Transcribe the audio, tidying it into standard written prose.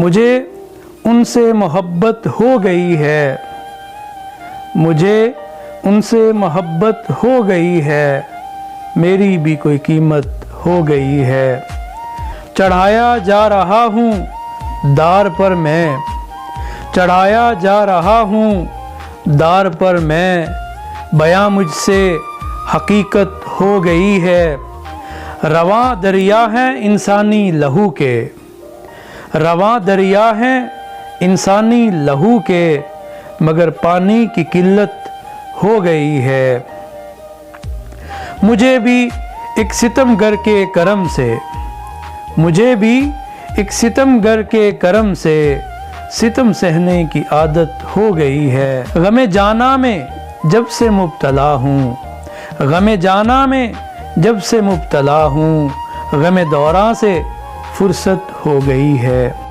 मुझे उनसे मोहब्बत हो गई है, मुझे उनसे मोहब्बत हो गई है, मेरी भी कोई कीमत हो गई है। चढ़ाया जा रहा हूँ दार पर मैं, चढ़ाया जा रहा हूँ दार पर मैं, बयां मुझसे हकीकत हो गई है। रवां दरिया है इंसानी लहू के, रवां दरिया है इंसानी लहू के, मगर पानी की किल्लत हो गई है। मुझे भी एक सितमगर के करम से, मुझे भी एक सितमगर के करम से सितम सहने की आदत हो गई है। गमे जाना में जब से मुब्तला हूँ, गमे जाना में जब से मुब्तला हूँ, गमे दौरा से फुर्सत हो गई है।